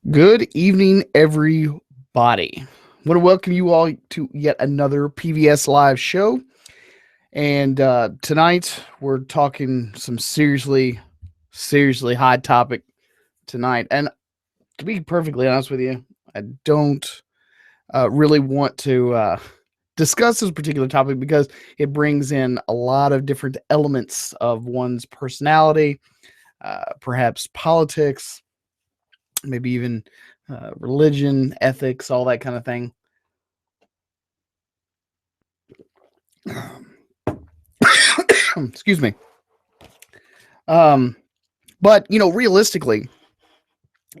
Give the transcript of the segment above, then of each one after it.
Good evening, everybody. I want to welcome you all to yet another PVS Live show. And tonight we're talking some seriously hot topic tonight. And to be perfectly honest with you, I don't really want to discuss this particular topic because it brings in a lot of different elements of one's personality, perhaps politics, maybe even religion, ethics, all that kind of thing. Excuse me. Um, but realistically,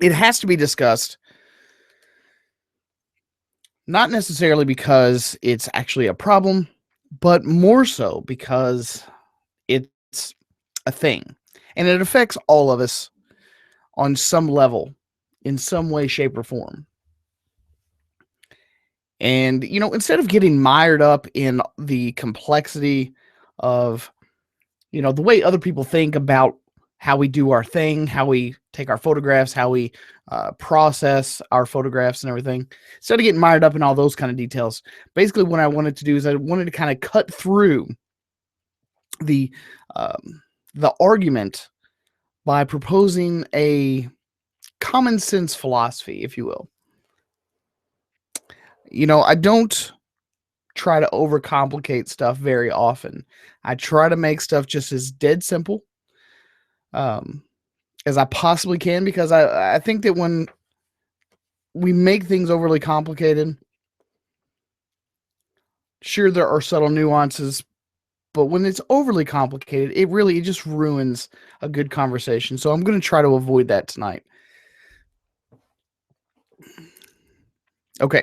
it has to be discussed, not necessarily because it's actually a problem, but more so because it's a thing, and it affects all of us on some level, in some way, shape, or form. And instead of getting mired up in the complexity of the way other people think about how we do our thing, how we take our photographs, how we process our photographs and everything. Instead of getting mired up in all those kind of details, basically what I wanted to do is I wanted to kind of cut through the the argument by proposing a common sense philosophy, if you will. I don't try to overcomplicate stuff very often. I try to make stuff just as dead simple um, as I possibly can, because I think that when we make things overly complicated, sure, there are subtle nuances, but when it's overly complicated, it just ruins a good conversation. So I'm going to try to avoid that tonight. Okay.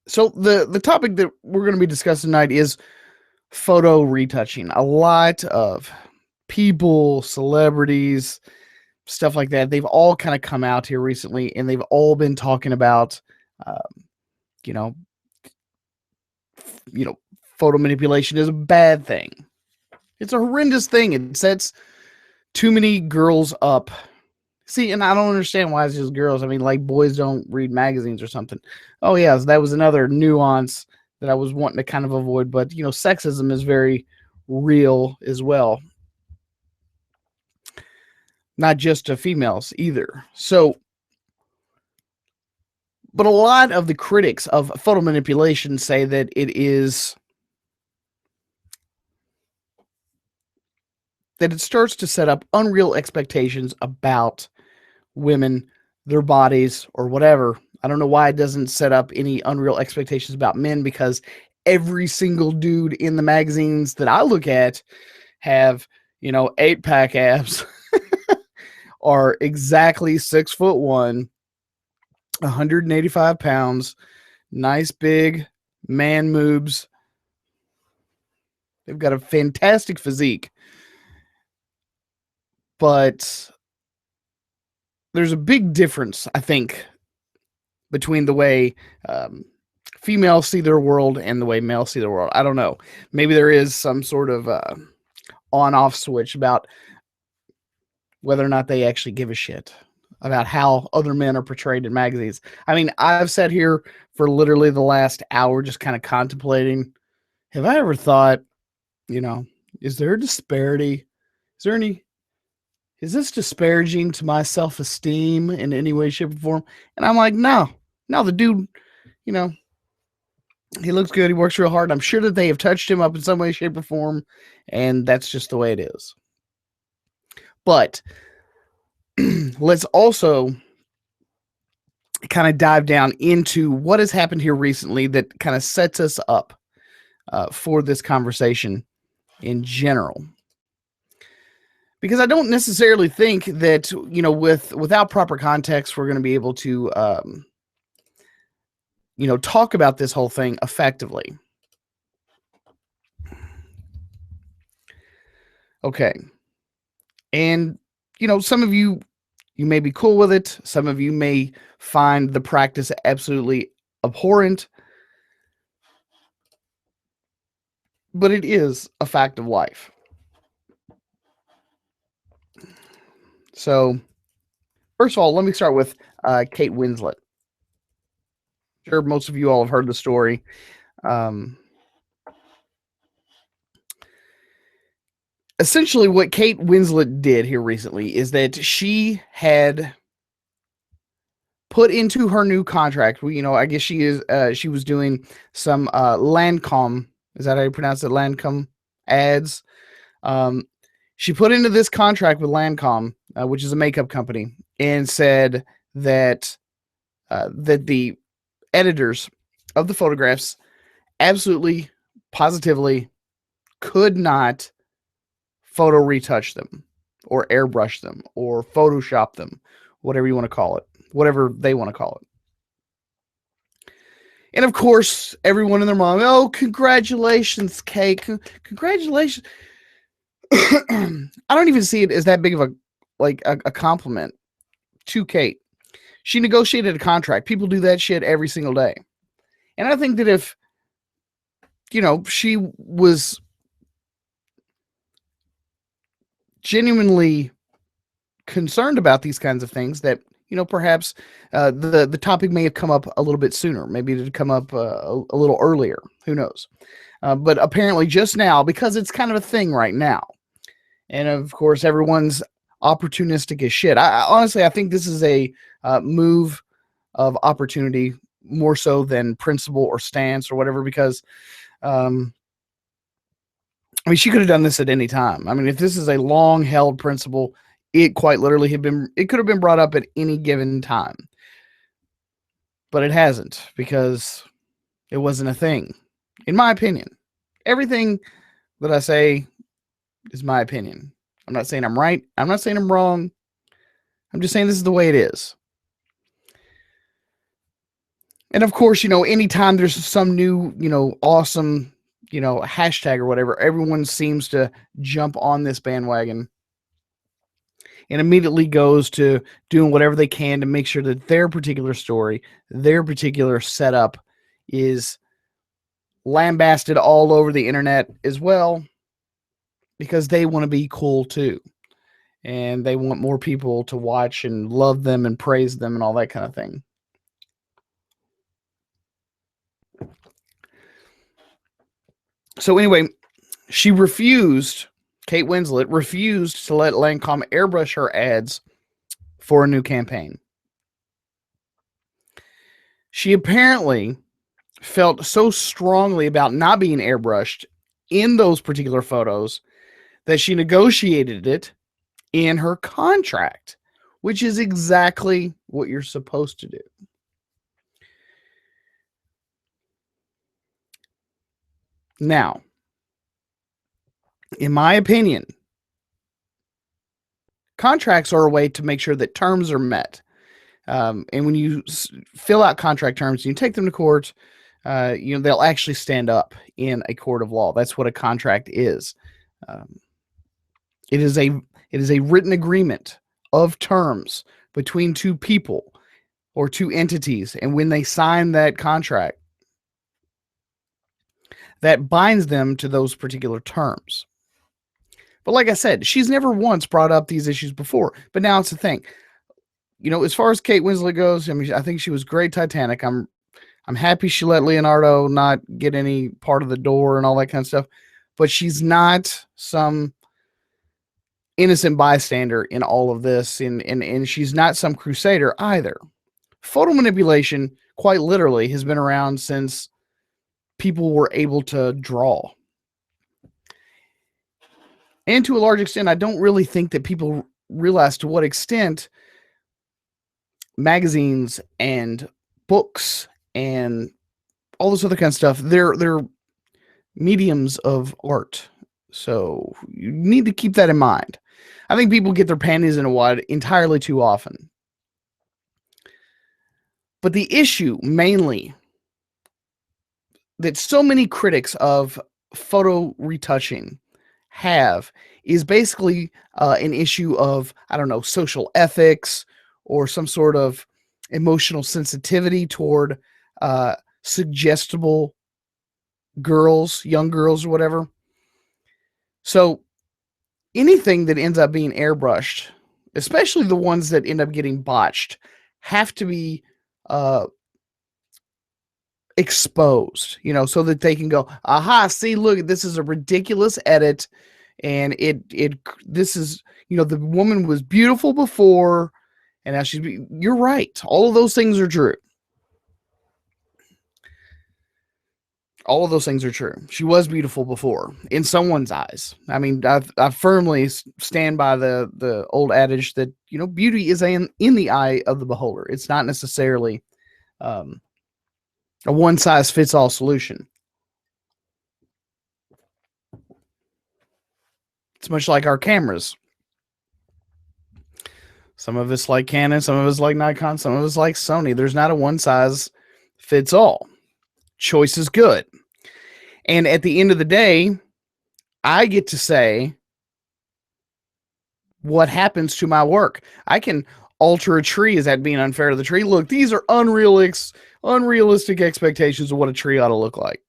So the topic that we're going to be discussing tonight is photo retouching. A lot of people, celebrities, stuff like that, they've all kind of come out here recently, and they've all been talking about, um, you know, you know, photo manipulation is a bad thing. It's a horrendous thing. It sets too many girls up. See, and I don't understand why it's just girls. I mean, like, boys don't read magazines or something. Oh, yeah, so that was another nuance that I was wanting to kind of avoid. But, sexism is very real as well, not just to females either. So, but a lot of the critics of photo manipulation say that it starts to set up unreal expectations about women, their bodies, or whatever. I don't know why it doesn't set up any unreal expectations about men, because every single dude in the magazines that I look at have, 8-pack abs, are exactly 6'1", 185 pounds, nice big man moobs. They've got a fantastic physique. But there's a big difference, I think, between the way females see their world and the way males see their world. I don't know. Maybe there is some sort of on-off switch about whether or not they actually give a shit about how other men are portrayed in magazines. I mean, I've sat here for literally the last hour just kind of contemplating, have I ever thought, you know, is there a disparity? Is there any is this disparaging to my self-esteem in any way, shape, or form? And I'm like, no, no, the dude, you know, he looks good. He works real hard. I'm sure that they have touched him up in some way, shape, or form, and that's just the way it is. But let's also kind of dive down into what has happened here recently that kind of sets us up for this conversation in general. Because I don't necessarily think that, without proper context, we're going to be able to talk about this whole thing effectively. Okay. And, some of you may be cool with it. Some of you may find the practice absolutely abhorrent. But it is a fact of life. So, First of all, let me start with Kate Winslet. Sure, most of you all have heard the story. Essentially, what Kate Winslet did here recently is that she had put into her new contract. I guess she was doing some Lancome. Is that how you pronounce it? Lancome ads. She put into this contract with Lancome, which is a makeup company, and said that that the editors of the photographs absolutely, positively could not photo retouch them or airbrush them or Photoshop them, whatever you want to call it, whatever they want to call it. And of course, everyone and their mom, oh, congratulations, Kate. Congratulations. I don't even see it as that big of a compliment to Kate. She negotiated a contract. People do that shit every single day. And I think that if, she was genuinely concerned about these kinds of things, that, perhaps the topic may have come up a little bit sooner. Maybe it had come up a little earlier. Who knows? But apparently just now, because it's kind of a thing right now. And of course, everyone's opportunistic as shit. Honestly, I think this is a move of opportunity more so than principle or stance or whatever, because she could have done this at any time. If this is a long held principle, it quite literally could have been brought up at any given time, but it hasn't, because it wasn't a thing, in my opinion. Everything that I say is my opinion. I'm not saying I'm right. I'm not saying I'm wrong. I'm just saying this is the way it is. And of course, anytime there's some new, awesome, hashtag or whatever, everyone seems to jump on this bandwagon and immediately goes to doing whatever they can to make sure that their particular story, their particular setup is lambasted all over the internet as well, because they want to be cool too. And they want more people to watch and love them and praise them and all that kind of thing. So anyway, Kate Winslet refused to let Lancome airbrush her ads for a new campaign. She apparently felt so strongly about not being airbrushed in those particular photos that she negotiated it in her contract, which is exactly what you're supposed to do. Now, in my opinion, contracts are a way to make sure that terms are met. And when you fill out contract terms, you take them to court, they'll actually stand up in a court of law. That's what a contract is. It is a written agreement of terms between two people or two entities. And when they sign that contract, that binds them to those particular terms. But like I said, she's never once brought up these issues before. But now it's the thing. As far as Kate Winslet goes, I think she was great Titanic. I'm happy she let Leonardo not get any part of the door and all that kind of stuff. But she's not some innocent bystander in all of this. And she's not some crusader either. Photo manipulation, quite literally, has been around since people were able to draw. And to a large extent, I don't really think that people realize to what extent magazines and books and all this other kind of stuff, they're mediums of art. So you need to keep that in mind. I think people get their panties in a wad entirely too often. But the issue mainly that so many critics of photo retouching have is basically an issue of, social ethics or some sort of emotional sensitivity toward suggestible girls, young girls or whatever. So anything that ends up being airbrushed especially the ones that end up getting botched, have to be exposed, so that they can go, aha, see, look, this is a ridiculous edit, and this is, the woman was beautiful before, and now you're right. All of those things are true. All of those things are true. She was beautiful before in someone's eyes. I mean, I firmly stand by the old adage that, beauty is in the eye of the beholder. It's not necessarily a one-size-fits-all solution. It's much like our cameras. Some of us like Canon, some of us like Nikon, some of us like Sony. There's not a one-size-fits-all. Choice is good. And at the end of the day, I get to say what happens to my work. I can alter a tree. Is that being unfair to the tree? Look, these are unrealistic expectations of what a tree ought to look like.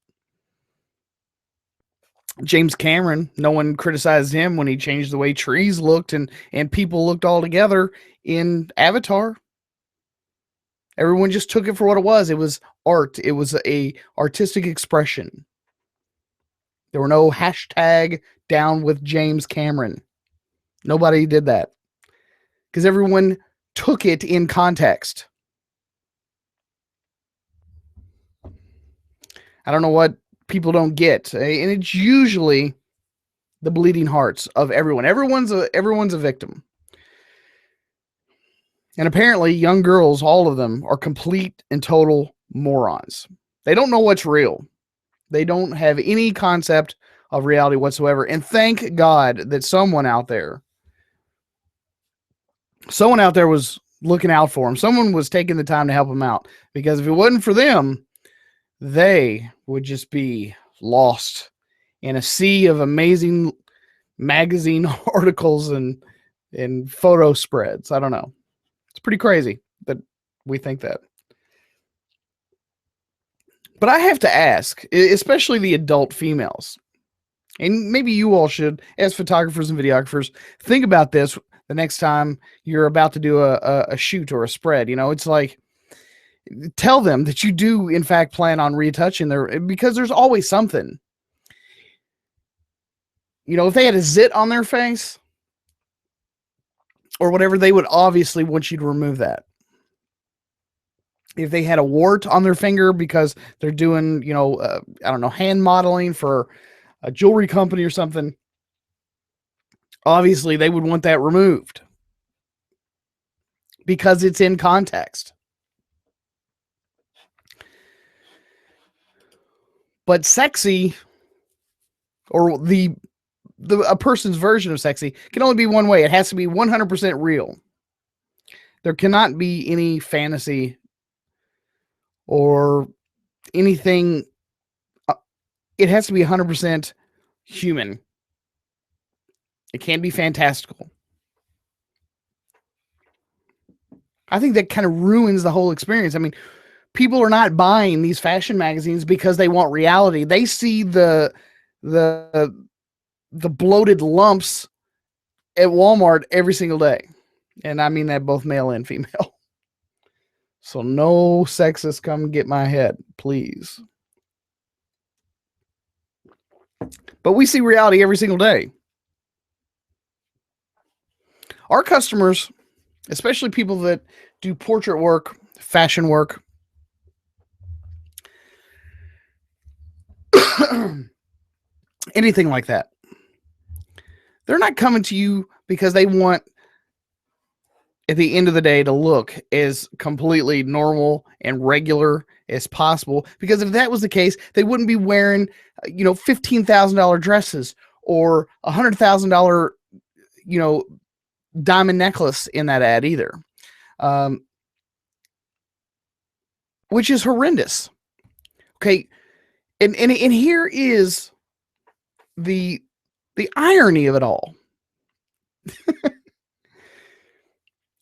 James Cameron, no one criticized him when he changed the way trees looked and people looked all together in Avatar. Everyone just took it for what it was. It was art. It was a artistic expression. There were no hashtag down with James Cameron. Nobody did that because everyone took it in context. I don't know what people don't get, and it's usually the bleeding hearts of everyone. Everyone's a victim. And apparently young girls, all of them, are complete and total morons. They don't know what's real. They don't have any concept of reality whatsoever. And thank God that someone out there was looking out for them. Someone was taking the time to help them out, because if it wasn't for them, they would just be lost in a sea of amazing magazine articles and photo spreads. I don't know. It's pretty crazy that we think that. But I have to ask, especially the adult females, and maybe you all should, as photographers and videographers, think about this the next time you're about to do a shoot or a spread. It's like, tell them that you do, in fact, plan on retouching because there's always something. If they had a zit on their face or whatever, they would obviously want you to remove that. If they had a wart on their finger because they're doing, I don't know, hand modeling for a jewelry company or something, obviously they would want that removed because it's in context. But sexy, or a person's version of sexy, can only be one way. It has to be 100% real. There cannot be any fantasy or anything. It has to be 100% human. It can't be fantastical. I think that kind of ruins the whole experience. I mean, people are not buying these fashion magazines because they want reality. They see the bloated lumps at Walmart every single day. And I mean that both male and female. So no sexist come get my head, please. But we see reality every single day. Our customers, especially people that do portrait work, fashion work, anything like that, they're not coming to you because they want, at the end of the day, to look as completely normal and regular as possible. Because if that was the case, they wouldn't be wearing, $15,000 dresses or $100,000, diamond necklace in that ad either. Which is horrendous. Okay. And here is the irony of it all.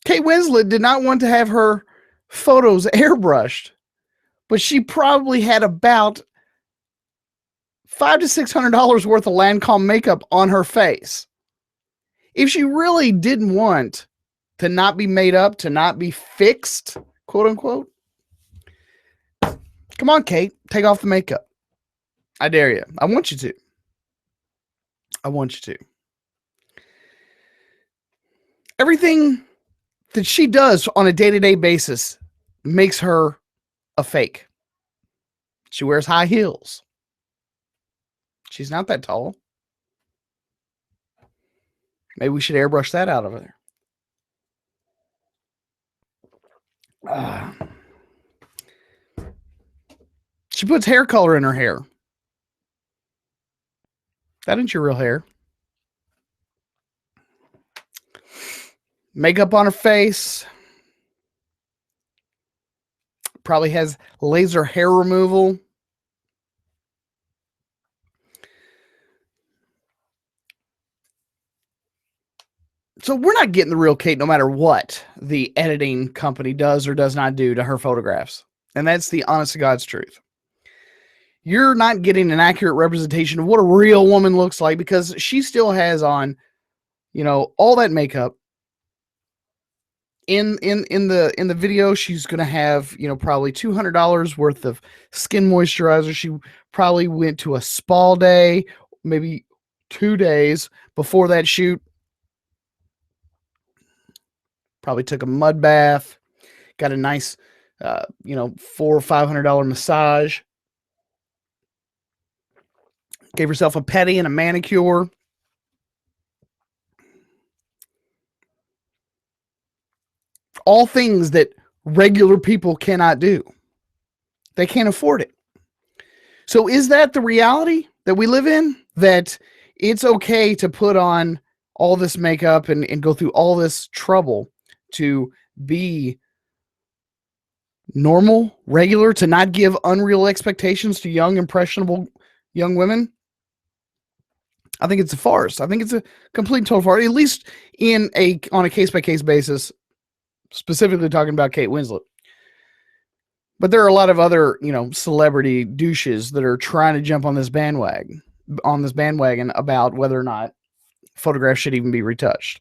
Kate Winslet did not want to have her photos airbrushed, but she probably had about $500 to $600 worth of Lancome makeup on her face. If she really didn't want to not be made up, to not be fixed, quote unquote. Come on, Kate, take off the makeup. I dare you. I want you to. I want you to. Everything that she does on a day-to-day basis makes her a fake. She wears high heels. She's not that tall. Maybe we should airbrush that out of there. She puts hair color in her hair. That ain't your real hair. Makeup on her face. Probably has laser hair removal. So we're not getting the real Kate no matter what the editing company does or does not do to her photographs. And that's the honest to God's truth. You're not getting an accurate representation of what a real woman looks like because she still has on, you know, all that makeup. In the video, she's going to have, you know, probably $200 worth of skin moisturizer. She probably went to a spa day, maybe 2 days before that shoot. Probably took a mud bath, got a nice, you know, $400 or $500 massage. Gave herself a pedi and a manicure. All things that regular people cannot do. They can't afford it. So is that the reality that we live in? That it's okay to put on all this makeup and go through all this trouble to be normal, regular, to not give unreal expectations to young, impressionable young women? I think it's a farce. I think it's a complete and total farce, at least on a case-by-case basis, specifically talking about Kate Winslet. But there are a lot of other, you know, celebrity douches that are trying to jump on this bandwagon about whether or not photographs should even be retouched.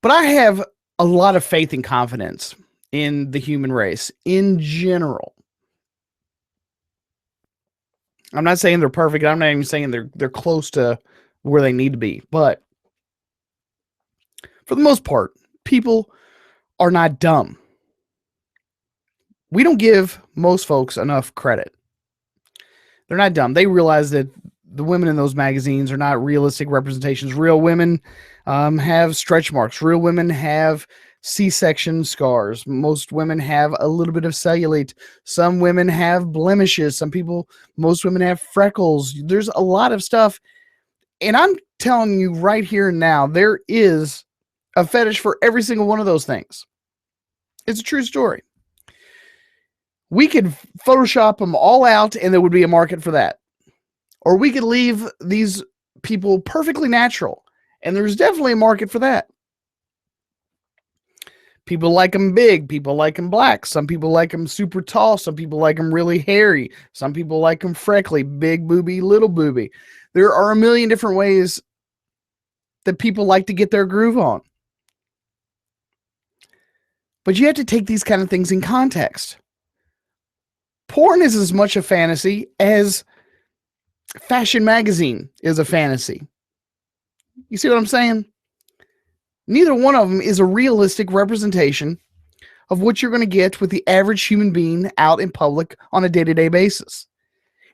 But I have a lot of faith and confidence in the human race in general. I'm not saying they're perfect. I'm not even saying they're close to where they need to be. But for the most part, people are not dumb. We don't give most folks enough credit. They're not dumb. They realize that the women in those magazines are not realistic representations. Real women have stretch marks. Real women have C-section scars. Most women have a little bit of cellulite. Some women have blemishes. Most women have freckles. There's a lot of stuff. And I'm telling you right here and now, there is a fetish for every single one of those things. It's a true story. We could Photoshop them all out and there would be a market for that. Or we could leave these people perfectly natural and there's definitely a market for that. People like them big. People like them black. Some people like them super tall. Some people like them really hairy. Some people like them freckly, big booby, little booby. There are a million different ways that people like to get their groove on. But you have to take these kind of things in context. Porn is as much a fantasy as fashion magazine is a fantasy. You see what I'm saying? Neither one of them is a realistic representation of what you're going to get with the average human being out in public on a day-to-day basis.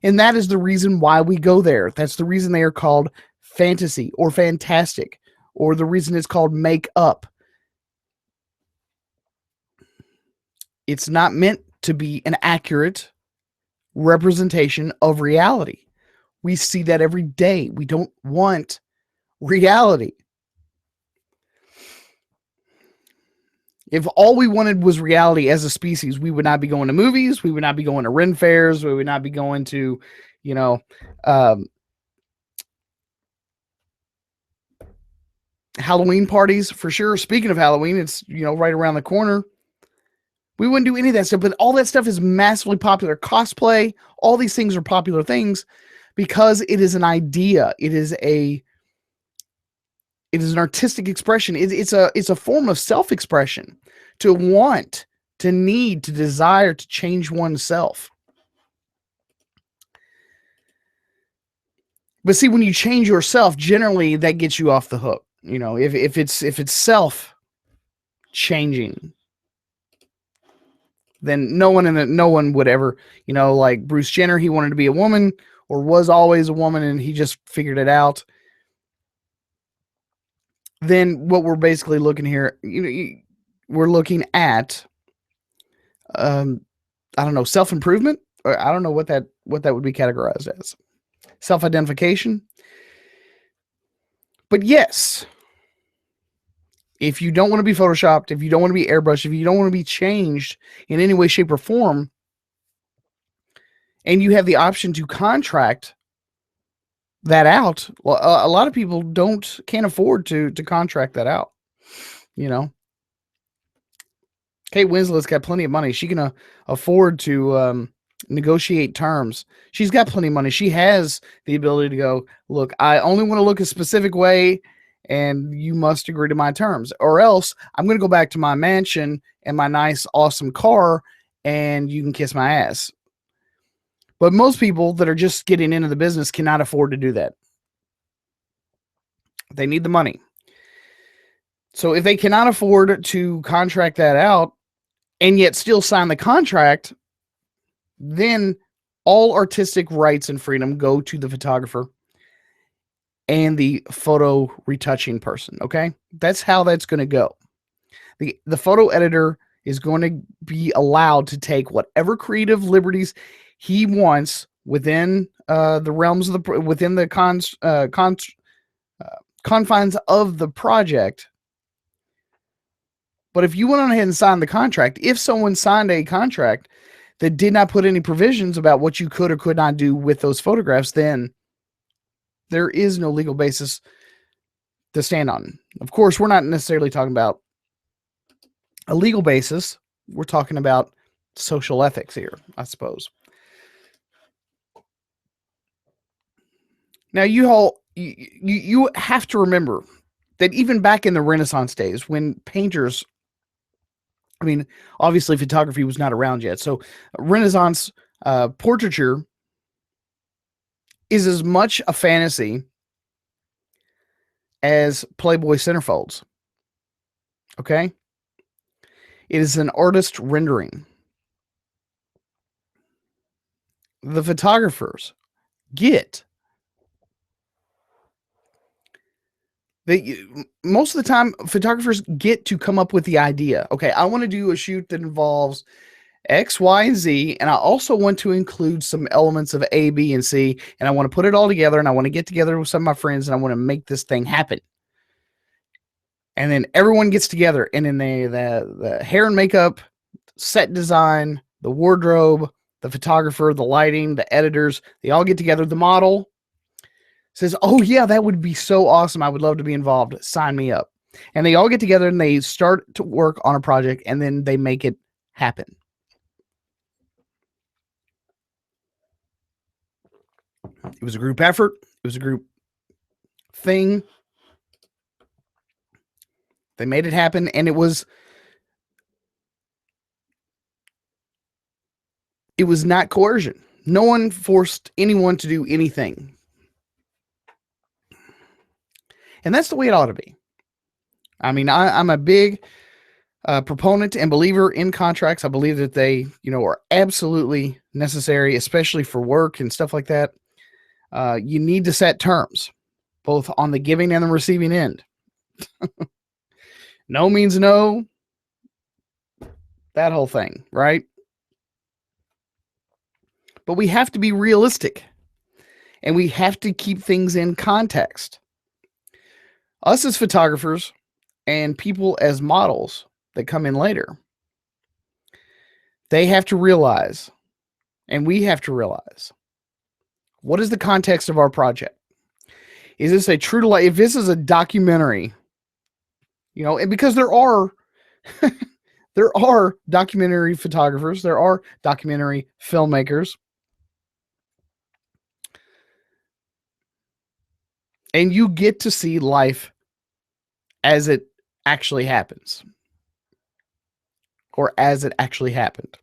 And that is the reason why we go there. That's the reason they are called fantasy or fantastic, or the reason it's called make up. It's not meant to be an accurate representation of reality. We see that every day. We don't want reality. If all we wanted was reality as a species, we would not be going to movies. We would not be going to Ren fairs. We would not be going to, you know, Halloween parties for sure. Speaking of Halloween, it's, you know, right around the corner. We wouldn't do any of that stuff, but all that stuff is massively popular. Cosplay, all these things are popular things because it is an idea. It is a It is an artistic expression. It's a form of self-expression, to want, to need, to desire to change oneself. But see, when you change yourself, generally that gets you off the hook. You know, if it's self changing, then no one would ever, you know, like Bruce Jenner, he wanted to be a woman, or was always a woman, and he just figured it out. Then what we're basically looking here, you know, we're looking at, I don't know, self-improvement. Or I don't know what that would be categorized as. Self-identification. But yes, if you don't want to be photoshopped, if you don't want to be airbrushed, if you don't want to be changed in any way, shape, or form, and you have the option to contract that out, well, a lot of people can't afford to contract that out. You know, Kate Winslet's got plenty of money. She can afford to negotiate terms. She's got plenty of money. She has the ability to go, look, I only want to look a specific way, and you must agree to my terms, or else I'm going to go back to my mansion and my nice, awesome car, and you can kiss my ass. But most people that are just getting into the business cannot afford to do that. They need the money. So if they cannot afford to contract that out and yet still sign the contract, then all artistic rights and freedom go to the photographer and the photo retouching person. Okay, that's how that's going to go. The photo editor is going to be allowed to take whatever creative liberties he wants within the realms of within the confines of the project. But if you went on ahead and signed the contract, if someone signed a contract that did not put any provisions about what you could or could not do with those photographs, then there is no legal basis to stand on. Of course, we're not necessarily talking about a legal basis. We're talking about social ethics here, I suppose. Now, you have to remember that even back in the Renaissance days, when painters, I mean, obviously photography was not around yet. So Renaissance portraiture is as much a fantasy as Playboy centerfolds. Okay? It is an artist rendering. The photographers get most of the time, photographers get to come up with the idea. Okay, I want to do a shoot that involves X, Y, and Z, and I also want to include some elements of A, B, and C, and I want to put it all together, and I want to get together with some of my friends, and I want to make this thing happen. And then everyone gets together, and then the hair and makeup, set design, the wardrobe, the photographer, the lighting, the editors, they all get together. The model says, oh yeah, that would be so awesome. I would love to be involved. Sign me up. And they all get together and they start to work on a project, and then they make it happen. It was a group effort. It was a group thing. They made it happen, and it was not coercion. No one forced anyone to do anything. And that's the way it ought to be. I mean, I'm a big proponent and believer in contracts. I believe that they, are absolutely necessary, especially for work and stuff like that. You need to set terms, both on the giving and the receiving end. No means no. That whole thing, right? But we have to be realistic, and we have to keep things in context. Us as photographers and people as models that come in later, they have to realize, and we have to realize, what is the context of our project? Is this a true to life? If this is a documentary, and because there are there are documentary photographers, there are documentary filmmakers, and you get to see life as it actually happens, or as it actually happened.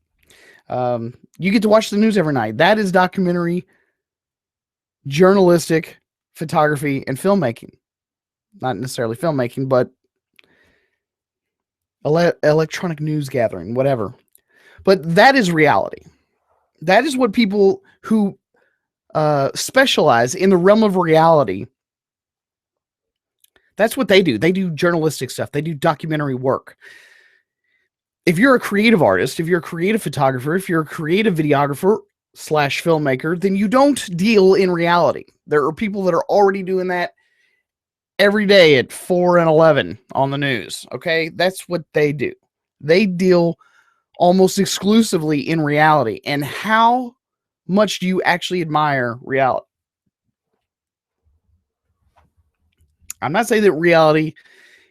You get to watch the news every night. That is documentary, journalistic photography, and filmmaking. Not necessarily filmmaking, but electronic news gathering, whatever. But that is reality. That is what people who specialize in the realm of reality, that's what they do. They do journalistic stuff. They do documentary work. If you're a creative artist, if you're a creative photographer, if you're a creative videographer / filmmaker, then you don't deal in reality. There are people that are already doing that every day at 4 and 11 on the news. Okay, that's what they do. They deal almost exclusively in reality. And how much do you actually admire reality? I'm not saying that reality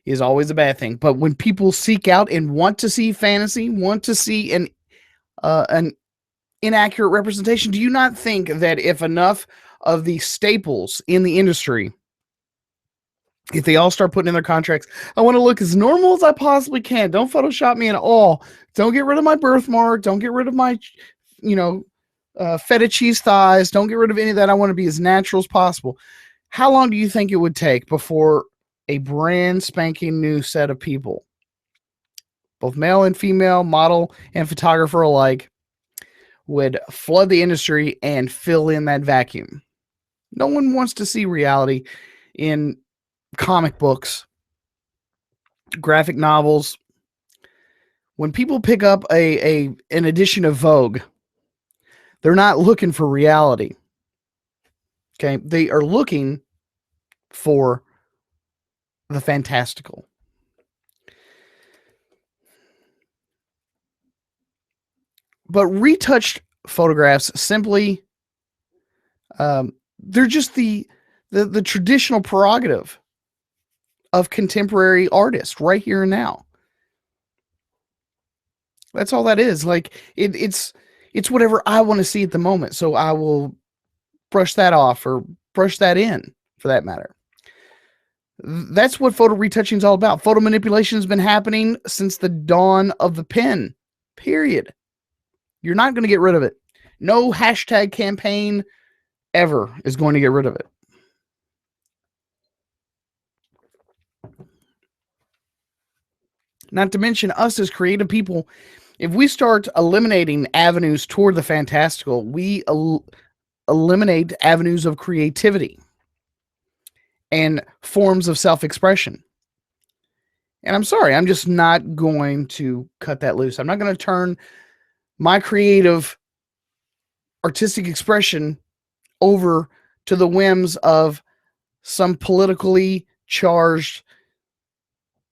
is always a bad thing, but when people seek out and want to see fantasy, want to see an inaccurate representation, do you not think that if enough of the staples in the industry, if they all start putting in their contracts, I want to look as normal as I possibly can. Don't Photoshop me at all. Don't get rid of my birthmark. Don't get rid of my, feta cheese thighs. Don't get rid of any of that. I want to be as natural as possible. How long do you think it would take before a brand spanking new set of people, both male and female, model and photographer alike, would flood the industry and fill in that vacuum? No one wants to see reality in comic books, graphic novels. When people pick up an edition of Vogue, they're not looking for reality. Okay, they are looking for the fantastical. But retouched photographs simply, they're just the traditional prerogative of contemporary artists right here and now. That's all that is. Like it's whatever I want to see at the moment. So I will brush that off or brush that in, for that matter. That's what photo retouching is all about. Photo manipulation has been happening since the dawn of the pen, period. You're not going to get rid of it. No hashtag campaign ever is going to get rid of it. Not to mention us as creative people, if we start eliminating avenues toward the fantastical, we eliminate avenues of creativity and forms of self-expression. And I'm sorry, I'm just not going to cut that loose. I'm not going to turn my creative artistic expression over to the whims of some politically charged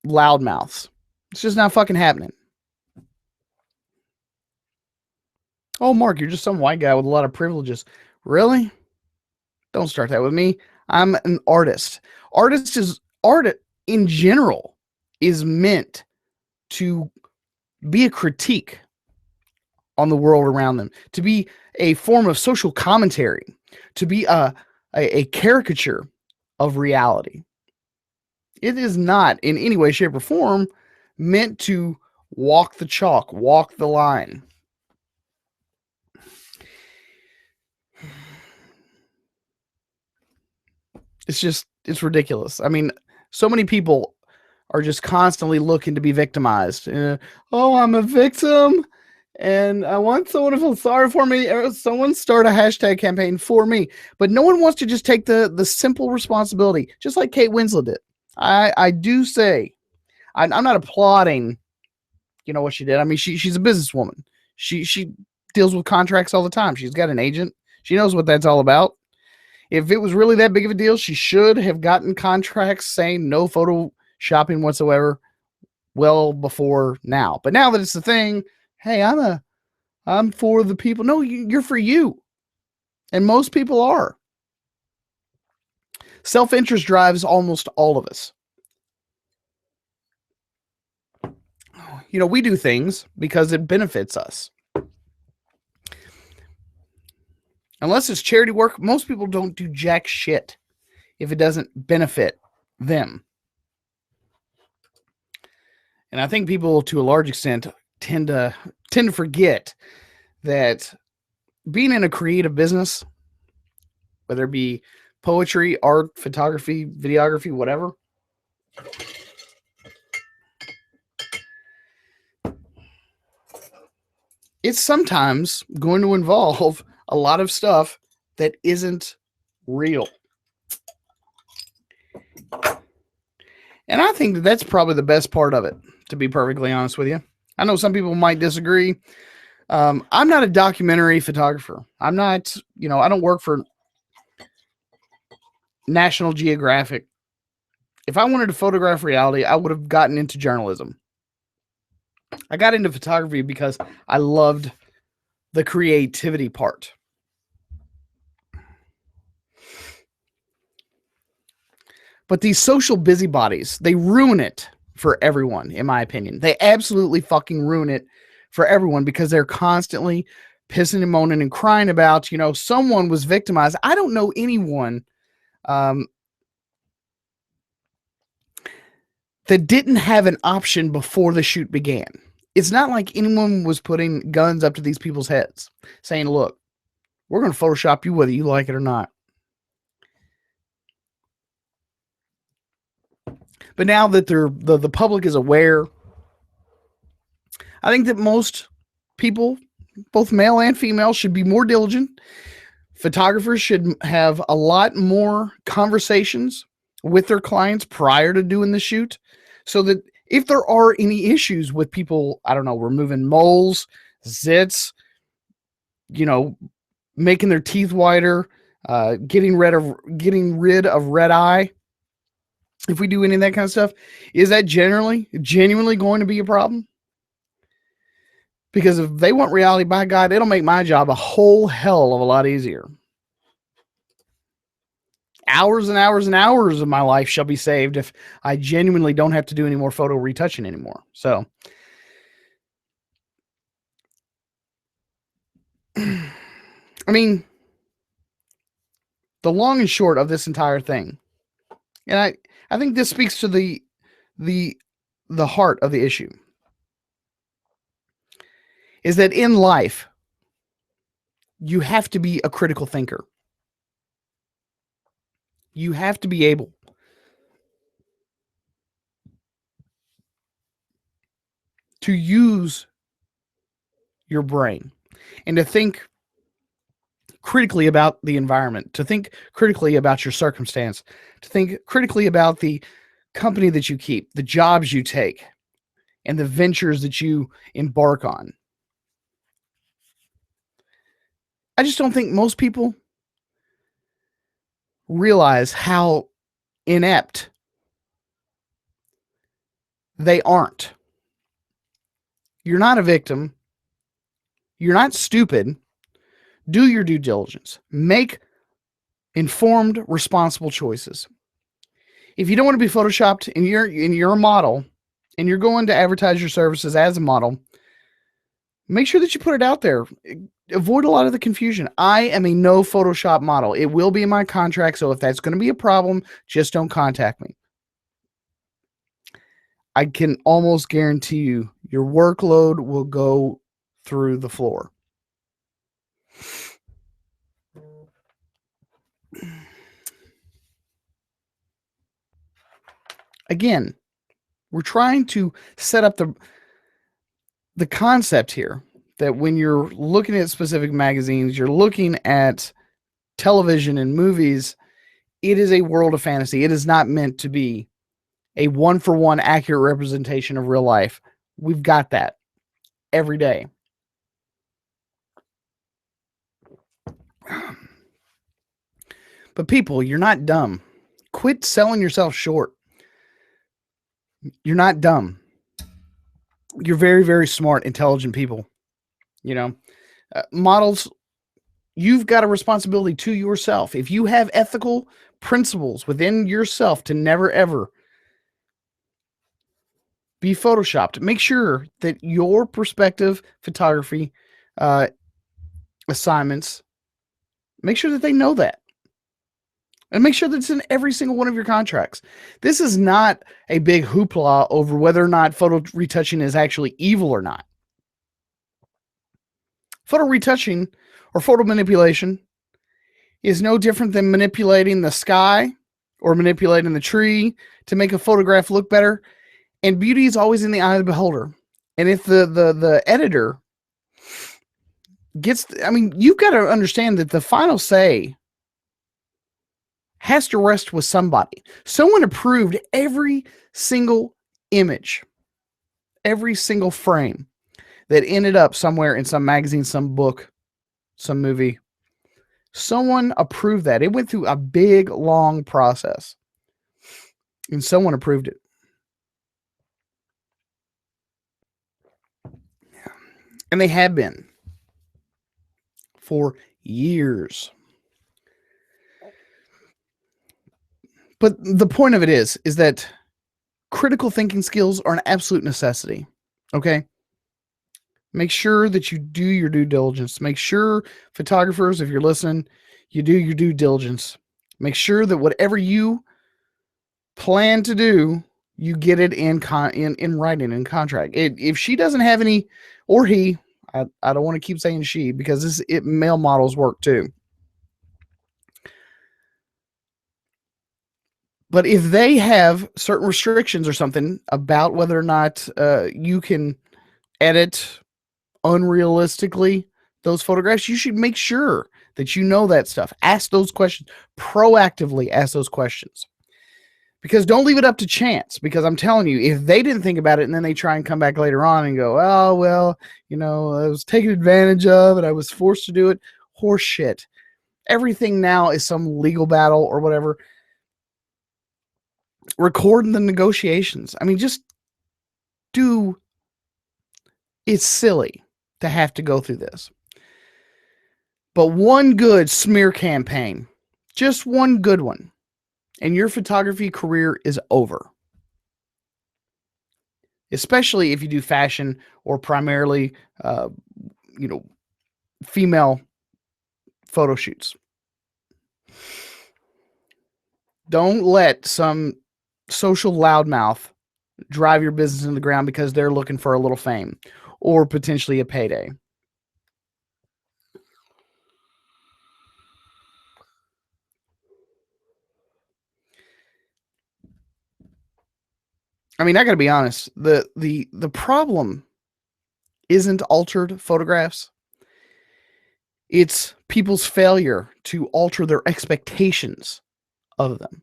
loudmouths. It's just not fucking happening. Oh, Mark, you're just some white guy with a lot of privileges. Really? Don't start that with me. I'm an artist. Art in general is meant to be a critique on the world around them, to be a form of social commentary, to be a caricature of reality. It is not in any way, shape, or form meant to walk the chalk, walk the line. It's ridiculous. I mean, so many people are just constantly looking to be victimized. Oh, I'm a victim, and I want someone to feel sorry for me. Or someone start a hashtag campaign for me. But no one wants to just take the simple responsibility, just like Kate Winslet did. I do say, I'm not applauding, what she did. I mean, she's a businesswoman. She deals with contracts all the time. She's got an agent. She knows what that's all about. If it was really that big of a deal, she should have gotten contracts saying no photo shopping whatsoever well before now. But now that it's the thing, hey, I'm for the people. No, you're for you. And most people are. Self-interest drives almost all of us. We do things because it benefits us. Unless it's charity work, most people don't do jack shit if it doesn't benefit them. And I think people, to a large extent, tend to forget that being in a creative business, whether it be poetry, art, photography, videography, whatever, it's sometimes going to involve a lot of stuff that isn't real. And I think that that's probably the best part of it, to be perfectly honest with you. I know some people might disagree. I'm not a documentary photographer. I'm not, I don't work for National Geographic. If I wanted to photograph reality, I would have gotten into journalism. I got into photography because I loved the creativity part. But these social busybodies, they ruin it for everyone, in my opinion. They absolutely fucking ruin it for everyone because they're constantly pissing and moaning and crying about, someone was victimized. I don't know anyone that didn't have an option before the shoot began. It's not like anyone was putting guns up to these people's heads saying, look, we're going to Photoshop you whether you like it or not. But now that the public is aware, I think that most people, both male and female, should be more diligent. Photographers should have a lot more conversations with their clients prior to doing the shoot, so that if there are any issues with people, I don't know, removing moles, zits, making their teeth whiter, getting rid of red eye, if we do any of that kind of stuff, is that genuinely going to be a problem? Because if they want reality, by God, it'll make my job a whole hell of a lot easier. Hours and hours and hours of my life shall be saved if I genuinely don't have to do any more photo retouching anymore. So, I mean, the long and short of this entire thing, and I think this speaks to the heart of the issue, is that in life, you have to be a critical thinker. You have to be able to use your brain and to think critically about the environment, to think critically about your circumstance, to think critically about the company that you keep, the jobs you take, and the ventures that you embark on. I just don't think most people realize how inept they aren't. You're not a victim. You're not stupid. Do your due diligence. Make informed, responsible choices. If you don't want to be photoshopped and you're a model and you're going to advertise your services as a model, make sure that you put it out there. Avoid a lot of the confusion. I am a no Photoshop model. It will be in my contract, so if that's going to be a problem, just don't contact me. I can almost guarantee you your workload will go through the floor. Again, we're trying to set up the concept here that when you're looking at specific magazines, you're looking at television and movies, it is a world of fantasy. It is not meant to be a one-for-one accurate representation of real life. We've got that every day. But people, you're not dumb. Quit selling yourself short. You're not dumb. You're very, very smart, intelligent people. Models, you've got a responsibility to yourself. If you have ethical principles within yourself to never, ever be photoshopped, make sure that your perspective photography assignments, make sure that they know that. And make sure that it's in every single one of your contracts. This is not a big hoopla over whether or not photo retouching is actually evil or not. Photo retouching or photo manipulation is no different than manipulating the sky or manipulating the tree to make a photograph look better. And beauty is always in the eye of the beholder. And if the editor gets, I mean, you've got to understand that the final say has to rest with somebody. Someone approved every single image, every single frame that ended up somewhere in some magazine, some book, some movie. Someone approved that. It went through a big, long process. And someone approved it. And they have been for years. But the point of it is that critical thinking skills are an absolute necessity. Okay? Make sure that you do your due diligence. Make sure, photographers, if you're listening, you do your due diligence. Make sure that whatever you plan to do, you get it in writing, in contract. If she doesn't have any, or he, I don't want to keep saying she, because male models work too. But if they have certain restrictions or something about whether or not you can edit unrealistically those photographs, you should make sure that you know that stuff. Ask those questions. Proactively ask those questions. Because don't leave it up to chance. Because I'm telling you, if they didn't think about it and then they try and come back later on and go, oh, well, you know, I was taken advantage of and I was forced to do it. Horse shit. Everything now is some legal battle or whatever. Recording the negotiations. I mean, just do. It's silly to have to go through this. But one good smear campaign, just one good one, and your photography career is over. Especially if you do fashion or primarily, female photo shoots. Don't let some social loudmouth drive your business in the ground because they're looking for a little fame or potentially a payday. I mean, I got to be honest. The problem isn't altered photographs. It's people's failure to alter their expectations of them.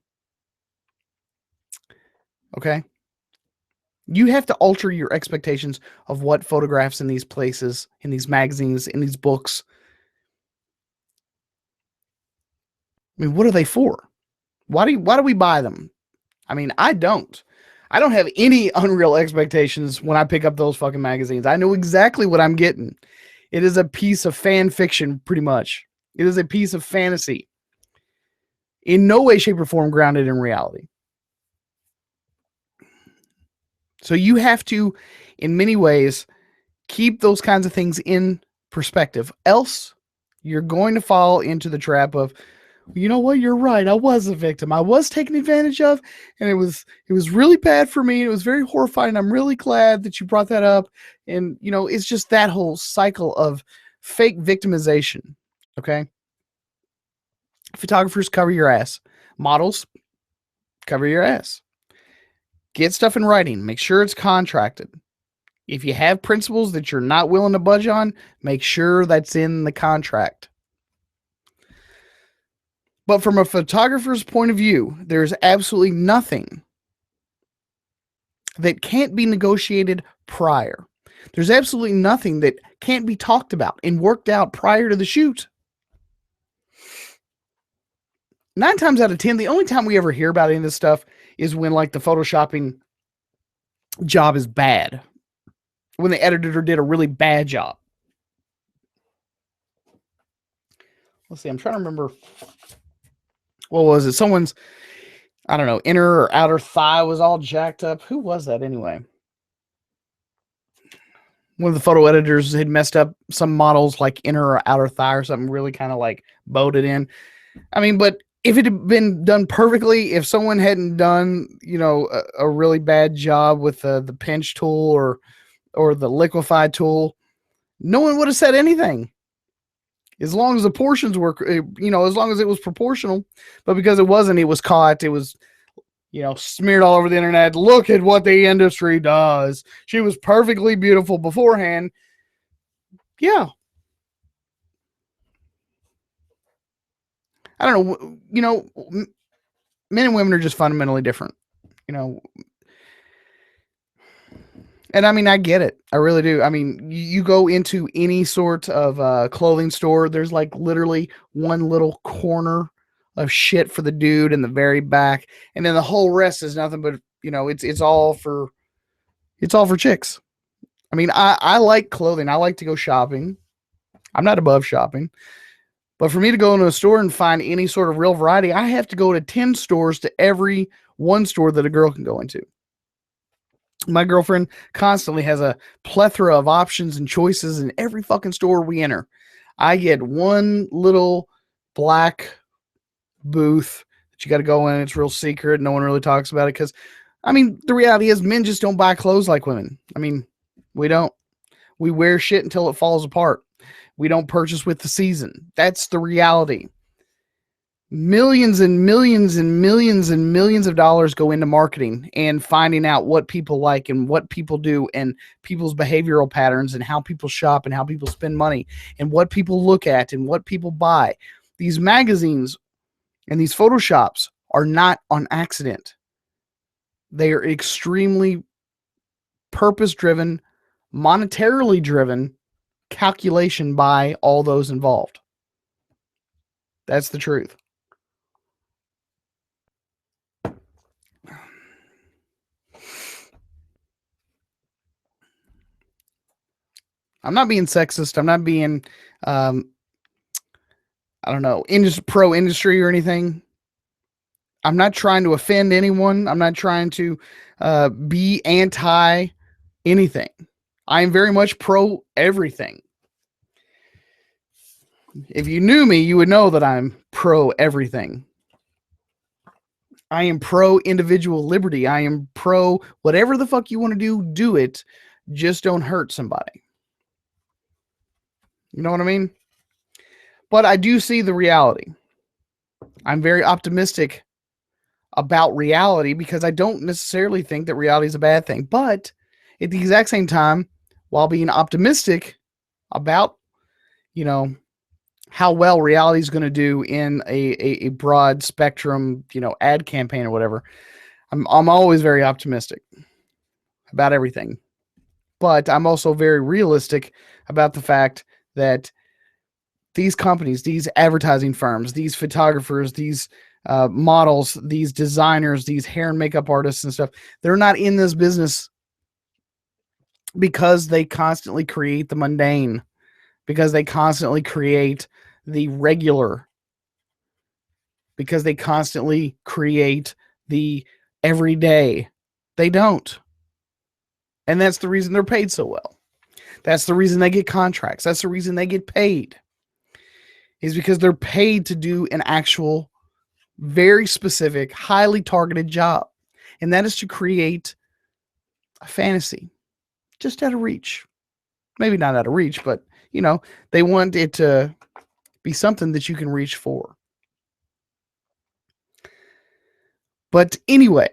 Okay? You have to alter your expectations of what photographs in these places, in these magazines, in these books. I mean, what are they for? Why do we buy them? I mean, I don't have any unreal expectations when I pick up those fucking magazines. I know exactly what I'm getting. It is a piece of fan fiction, pretty much. It is a piece of fantasy. In no way, shape, or form grounded in reality. So you have to, in many ways, keep those kinds of things in perspective. Else, you're going to fall into the trap of, you know what, you're right. I was a victim. I was taken advantage of, and it was really bad for me. It was very horrifying. I'm really glad that you brought that up. And, you know, it's just that whole cycle of fake victimization. Okay. Photographers, cover your ass. Models, cover your ass. Get stuff in writing. Make sure it's contracted. If you have principles that you're not willing to budge on, make sure that's in the contract. But from a photographer's point of view, there's absolutely nothing that can't be negotiated prior. There's absolutely nothing that can't be talked about and worked out prior to the shoot. 9 times out of 10, the only time we ever hear about any of this stuff is when, like, the photoshopping job is bad. When the editor did a really bad job. Let's see, I'm trying to remember. What was it? Someone's, I don't know, inner or outer thigh was all jacked up. Who was that anyway? One of the photo editors had messed up some models, like inner or outer thigh or something, really kind of like bowed it in. I mean, but if it had been done perfectly, if someone hadn't done, a really bad job with the pinch tool or the liquefy tool, no one would have said anything. As long as the portions were, as long as it was proportional. But because it wasn't, it was caught. It was, smeared all over the internet. Look at what the industry does. She was perfectly beautiful beforehand. Yeah. I don't know. Men and women are just fundamentally different, And I mean, I get it. I really do. I mean, you go into any sort of clothing store, there's like literally one little corner of shit for the dude in the very back, and then the whole rest is nothing but it's all for chicks. I mean, I like clothing. I like to go shopping. I'm not above shopping, but for me to go into a store and find any sort of real variety, I have to go to 10 stores to every one store that a girl can go into. My girlfriend constantly has a plethora of options and choices in every fucking store we enter. I get one little black booth that you got to go in. It's real secret. No one really talks about it because, I mean, the reality is men just don't buy clothes like women. I mean, we don't. We wear shit until it falls apart. We don't purchase with the season. That's the reality. Millions and millions and millions and millions of dollars go into marketing and finding out what people like and what people do and people's behavioral patterns and how people shop and how people spend money and what people look at and what people buy. These magazines and these photoshops are not on accident. They are extremely purpose-driven, monetarily driven calculation by all those involved. That's the truth. I'm not being sexist. I'm not being, I don't know, pro industry or anything. I'm not trying to offend anyone. I'm not trying to be anti anything. I am very much pro everything. If you knew me, you would know that I'm pro everything. I am pro individual liberty. I am pro whatever the fuck you want to do it. Just don't hurt somebody. You know what I mean? But I do see the reality. I'm very optimistic about reality because I don't necessarily think that reality is a bad thing. But at the exact same time, while being optimistic about, how well reality is going to do in a broad spectrum, ad campaign or whatever, I'm always very optimistic about everything. But I'm also very realistic about the fact that these companies, these advertising firms, these photographers, these models, these designers, these hair and makeup artists and stuff, they're not in this business because they constantly create the mundane, because they constantly create the regular, because they constantly create the everyday. They don't. And that's the reason they're paid so well. That's the reason they get contracts. That's the reason they get paid. Is because they're paid to do an actual, very specific, highly targeted job. And that is to create a fantasy just out of reach. Maybe not out of reach, but, they want it to be something that you can reach for. But anyway,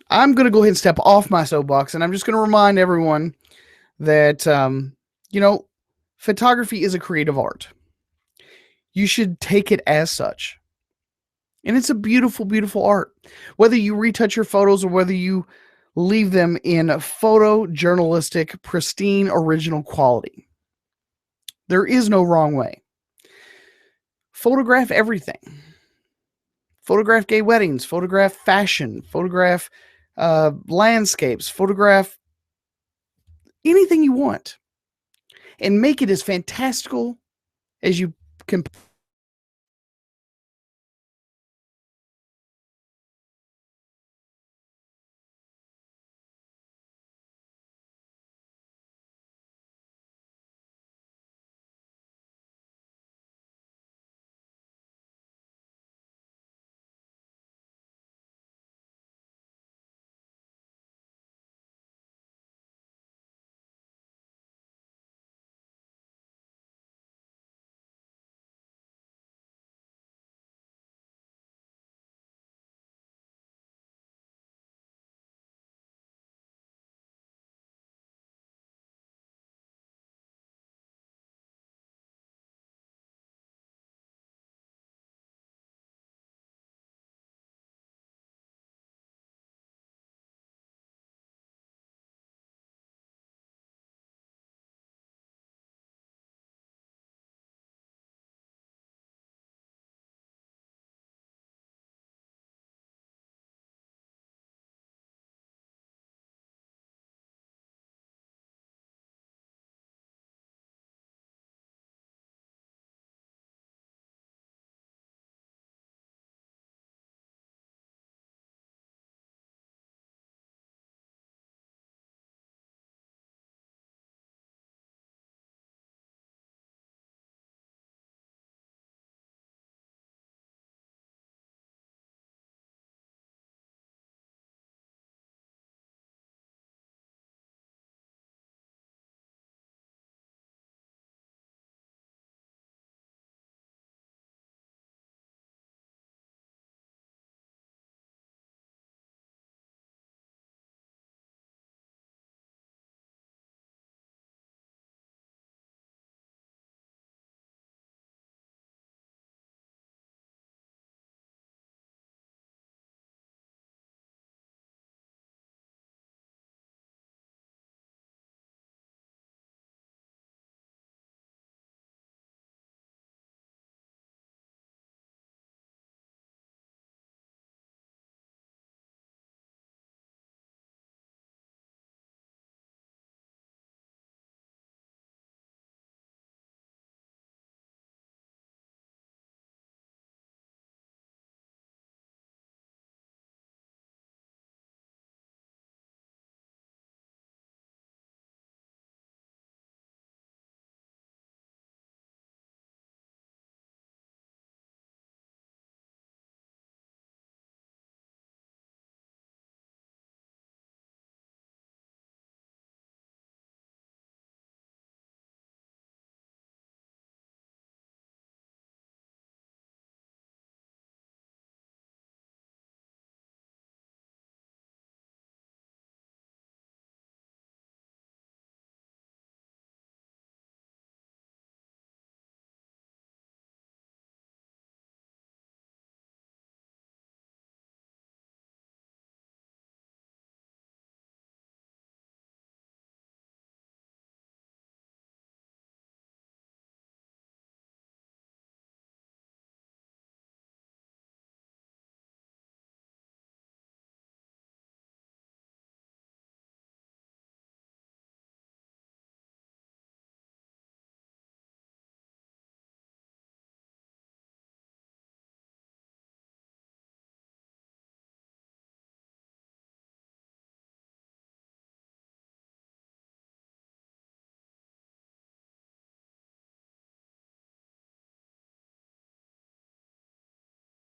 I'm going to go ahead and step off my soapbox, and I'm just going to remind everyone that, photography is a creative art. You should take it as such. And it's a beautiful, beautiful art. Whether you retouch your photos or whether you leave them in photojournalistic, pristine, original quality. There is no wrong way. Photograph everything. Photograph gay weddings, photograph fashion, photograph landscapes, photograph anything you want. And make it as fantastical as you can